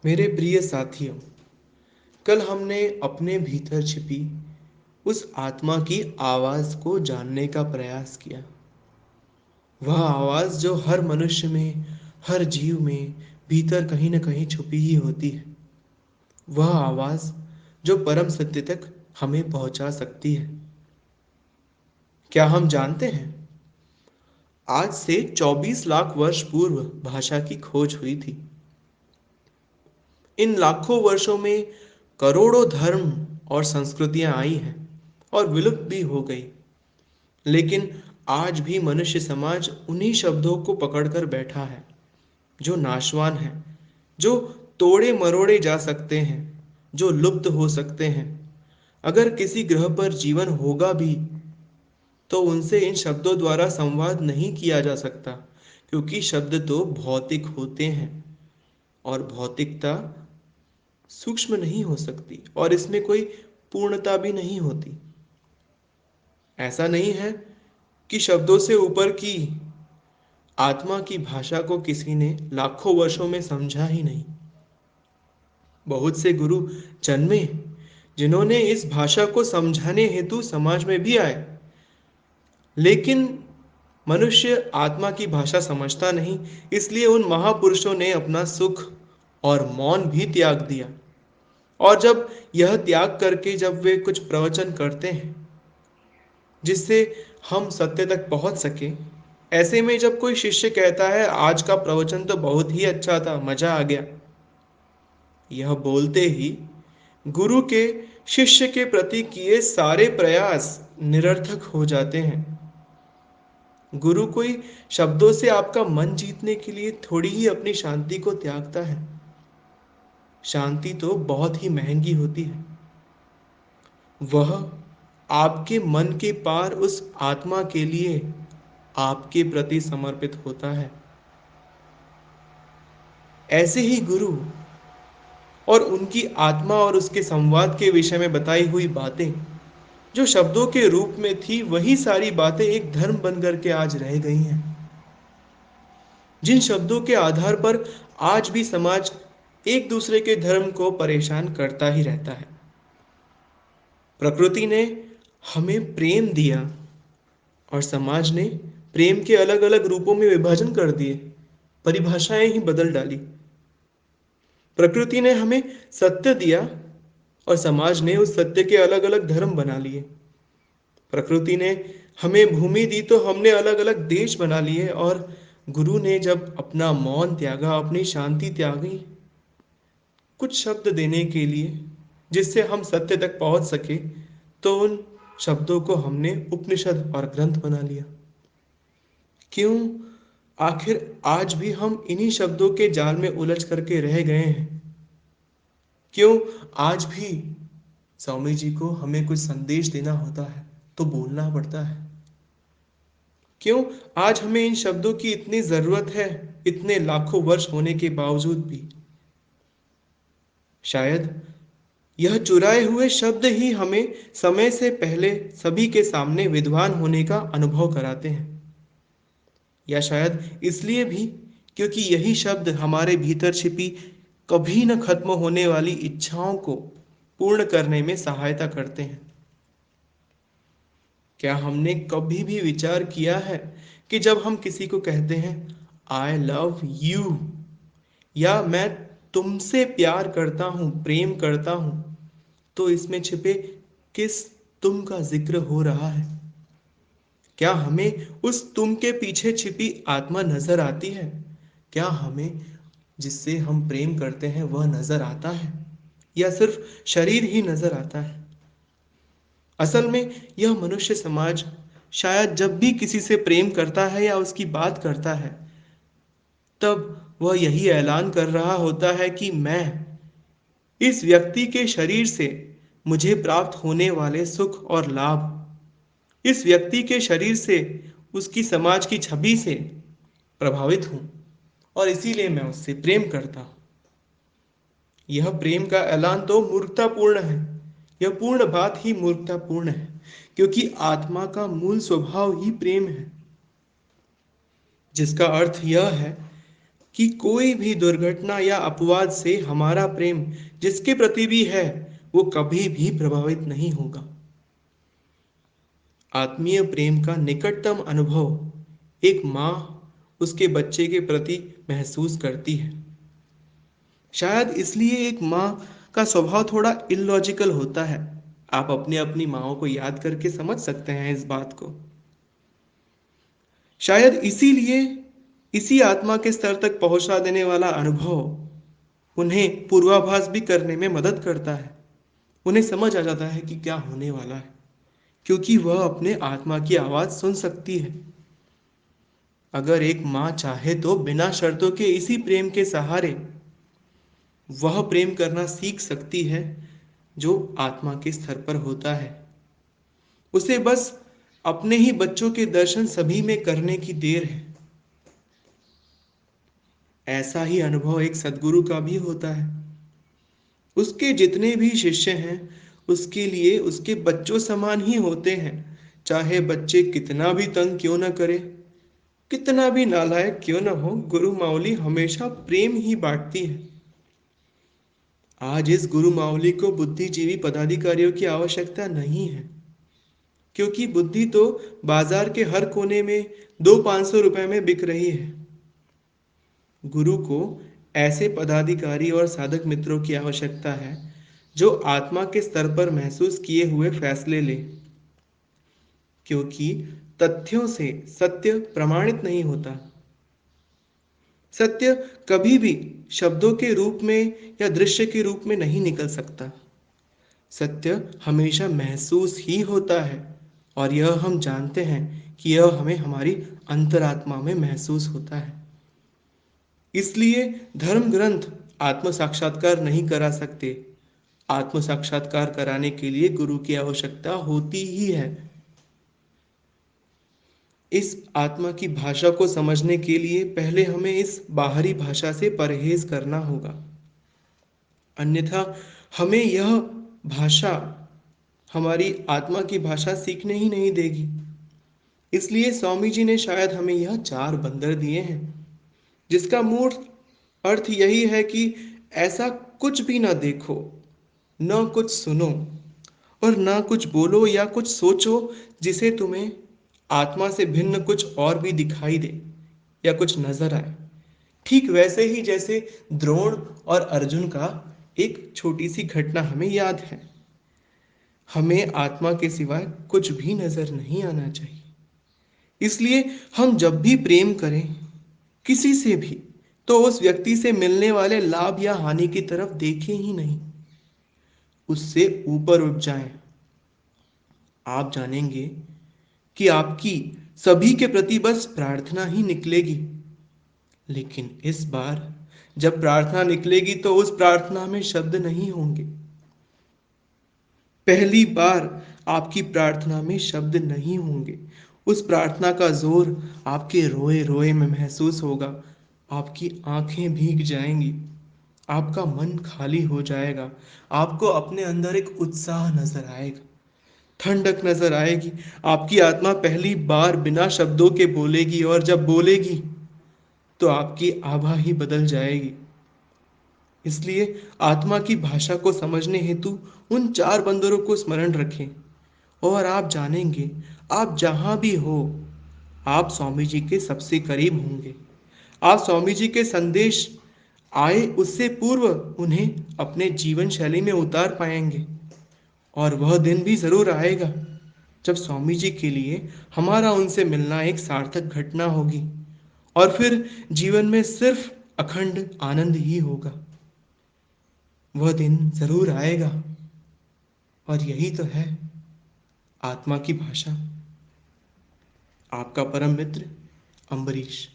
मेरे प्रिय साथियों, कल हमने अपने भीतर छिपी उस आत्मा की आवाज़ को जानने का प्रयास किया। वह आवाज़ जो हर मनुष्य में, हर जीव में भीतर कहीं न कहीं छुपी ही होती है। वह आवाज़ जो परम सत्य तक हमें पहुंचा सकती है। क्या हम जानते हैं? आज से 24 लाख वर्ष पूर्व भाषा की खोज हुई थी। इन लाखों वर्षों में करोड़ों धर्म और संस्कृतियां आई हैं और विलुप्त भी हो गई। लेकिन आज भी मनुष्य समाज उन्हीं शब्दों को पकड़कर बैठा है जो नाशवान है, जो तोड़े मरोड़े जा सकते हैं, जो लुप्त हो सकते हैं। अगर किसी ग्रह पर जीवन होगा भी तो उनसे इन शब्दों द्वारा संवाद नहीं किया जा सकता, क्योंकि शब्द तो भौतिक होते हैं और भौतिकता सूक्ष्म नहीं हो सकती और इसमें कोई पूर्णता भी नहीं होती। ऐसा नहीं है कि शब्दों से ऊपर की आत्मा की भाषा को किसी ने लाखों वर्षों में समझा ही नहीं। बहुत से गुरु जन्मे जिन्होंने इस भाषा को समझाने हेतु समाज में भी आए, लेकिन मनुष्य आत्मा की भाषा समझता नहीं, इसलिए उन महापुरुषों ने अपना सुख और मौन भी त्याग दिया। और जब यह त्याग करके जब वे कुछ प्रवचन करते हैं जिससे हम सत्य तक पहुंच सके, ऐसे में जब कोई शिष्य कहता है आज का प्रवचन तो बहुत ही अच्छा था, मजा आ गया, यह बोलते ही गुरु के शिष्य के प्रति किए सारे प्रयास निरर्थक हो जाते हैं। गुरु कोई शब्दों से आपका मन जीतने के लिए थोड़ी ही अपनी शांति को त्यागता है। शांति तो बहुत ही महंगी होती है। वह आपके मन के पार उस आत्मा के लिए आपके प्रति समर्पित होता है। ऐसे ही गुरु और उनकी आत्मा और उसके संवाद के विषय में बताई हुई बातें जो शब्दों के रूप में थी, वही सारी बातें एक धर्म बनकर के आज रह गई हैं, जिन शब्दों के आधार पर आज भी समाज एक दूसरे के धर्म को परेशान करता ही रहता है। प्रकृति ने हमें प्रेम दिया और समाज ने प्रेम के अलग अलग रूपों में विभाजन कर दिए, परिभाषाएं ही बदल डाली। प्रकृति ने हमें सत्य दिया और समाज ने उस सत्य के अलग अलग धर्म बना लिए। प्रकृति ने हमें भूमि दी तो हमने अलग अलग देश बना लिए, और गुरु ने जब अपना मौन त्यागा, अपनी शांति त्यागी कुछ शब्द देने के लिए जिससे हम सत्य तक पहुंच सके, तो उन शब्दों को हमने उपनिषद और ग्रंथ बना लिया। क्यों आखिर आज भी हम इन्हीं शब्दों के जाल में उलझ करके रह गए हैं? क्यों आज भी स्वामी जी को हमें कुछ संदेश देना होता है तो बोलना पड़ता है? क्यों आज हमें इन शब्दों की इतनी जरूरत है, इतने लाखों वर्ष होने के बावजूद भी? शायद यह चुराए हुए शब्द ही हमें समय से पहले सभी के सामने विद्वान होने का अनुभव कराते हैं। या शायद इसलिए भी क्योंकि यही शब्द हमारे भीतर छिपी कभी न खत्म होने वाली इच्छाओं को पूर्ण करने में सहायता करते हैं। क्या हमने कभी भी विचार किया है कि जब हम किसी को कहते हैं आई लव यू या मैं तुमसे प्यार करता हूं, प्रेम करता हूं, तो इसमें छिपे किस तुम का जिक्र हो रहा है? क्या हमें उस तुम के पीछे छिपी आत्मा नजर आती है? क्या हमें जिससे हम प्रेम करते हैं वह नजर आता है, या सिर्फ शरीर ही नजर आता है? असल में यह मनुष्य समाज शायद जब भी किसी से प्रेम करता है या उसकी बात करता है, तब वह यही ऐलान कर रहा होता है कि मैं इस व्यक्ति के शरीर से मुझे प्राप्त होने वाले सुख और लाभ, इस व्यक्ति के शरीर से, उसकी समाज की छवि से प्रभावित हूं और इसीलिए मैं उससे प्रेम करता हूं। यह प्रेम का ऐलान तो मूर्खतापूर्ण है। यह पूर्ण बात ही मूर्खतापूर्ण है, क्योंकि आत्मा का मूल स्वभाव ही प्रेम है, जिसका अर्थ यह है कि कोई भी दुर्घटना या अपवाद से हमारा प्रेम जिसके प्रति भी है वो कभी भी प्रभावित नहीं होगा। आत्मीय प्रेम का निकटतम अनुभव एक माँ उसके बच्चे के प्रति महसूस करती है। शायद इसलिए एक माँ का स्वभाव थोड़ा इलॉजिकल होता है। आप अपनी अपनी माँओं को याद करके समझ सकते हैं इस बात को। शायद इसीलिए इसी आत्मा के स्तर तक पहुंचा देने वाला अनुभव उन्हें पूर्वाभास भी करने में मदद करता है। उन्हें समझ आ जाता है कि क्या होने वाला है, क्योंकि वह अपने आत्मा की आवाज सुन सकती है। अगर एक माँ चाहे तो बिना शर्तों के इसी प्रेम के सहारे वह प्रेम करना सीख सकती है जो आत्मा के स्तर पर होता है। उसे बस अपने ही बच्चों के दर्शन सभी में करने की देर है। ऐसा ही अनुभव एक सद्गुरु का भी होता है। उसके जितने भी शिष्य हैं उसके लिए उसके बच्चों समान ही होते हैं। चाहे बच्चे कितना भी तंग क्यों न करे, कितना भी नालायक क्यों न हो, गुरु माऊली हमेशा प्रेम ही बांटती है। आज इस गुरु माऊली को बुद्धिजीवी पदाधिकारियों की आवश्यकता नहीं है, क्योंकि बुद्धि तो बाजार के हर कोने में 200-500 रुपए में बिक रही है। गुरु को ऐसे पदाधिकारी और साधक मित्रों की आवश्यकता है जो आत्मा के स्तर पर महसूस किए हुए फैसले ले, क्योंकि तथ्यों से सत्य प्रमाणित नहीं होता। सत्य कभी भी शब्दों के रूप में या दृश्य के रूप में नहीं निकल सकता। सत्य हमेशा महसूस ही होता है, और यह हम जानते हैं कि यह हमें हमारी अंतरात्मा में महसूस होता है। इसलिए धर्म ग्रंथ आत्म साक्षात्कार नहीं करा सकते। आत्म साक्षात्कार कराने के लिए गुरु की आवश्यकता होती ही है। इस आत्मा की भाषा को समझने के लिए पहले हमें इस बाहरी भाषा से परहेज करना होगा, अन्यथा हमें यह भाषा हमारी आत्मा की भाषा सीखने ही नहीं देगी। इसलिए स्वामी जी ने शायद हमें यह 4 बंदर दिए हैं, जिसका मूल अर्थ यही है कि ऐसा कुछ भी ना देखो, न कुछ सुनो और ना कुछ बोलो या कुछ सोचो जिसे तुम्हें आत्मा से भिन्न कुछ और भी दिखाई दे या कुछ नजर आए। ठीक वैसे ही जैसे द्रोण और अर्जुन का एक छोटी सी घटना हमें याद है। हमें आत्मा के सिवाय कुछ भी नजर नहीं आना चाहिए। इसलिए हम जब भी प्रेम करें किसी से भी, तो उस व्यक्ति से मिलने वाले लाभ या हानि की तरफ देखें ही नहीं, उससे ऊपर उठ जाएं। आप जानेंगे कि आपकी सभी के प्रति बस प्रार्थना ही निकलेगी। लेकिन इस बार जब प्रार्थना निकलेगी तो उस प्रार्थना में शब्द नहीं होंगे। पहली बार आपकी प्रार्थना में शब्द नहीं होंगे। उस प्रार्थना का जोर आपके रोए रोए में महसूस होगा। आपकी आंखें भीग जाएंगी, आपका मन खाली हो जाएगा। आपको अपने अंदर एक उत्साह नजर आएगा, ठंडक नजर आएगी। आपकी आत्मा पहली बार बिना शब्दों के बोलेगी, और जब बोलेगी तो आपकी आभा ही बदल जाएगी। इसलिए आत्मा की भाषा को समझने हेतु उन 4 बंदरों को स्मरण रखें, और आप जानेंगे आप जहां भी हो आप स्वामी जी के सबसे करीब होंगे। आप स्वामी जी के संदेश आए उससे पूर्व उन्हें अपने जीवन शैली में उतार पाएंगे। और वह दिन भी जरूर आएगा जब स्वामी जी के लिए हमारा उनसे मिलना एक सार्थक घटना होगी, और फिर जीवन में सिर्फ अखंड आनंद ही होगा। वह दिन जरूर आएगा, और यही तो है आत्मा की भाषा। आपका परम मित्र अम्बरीश।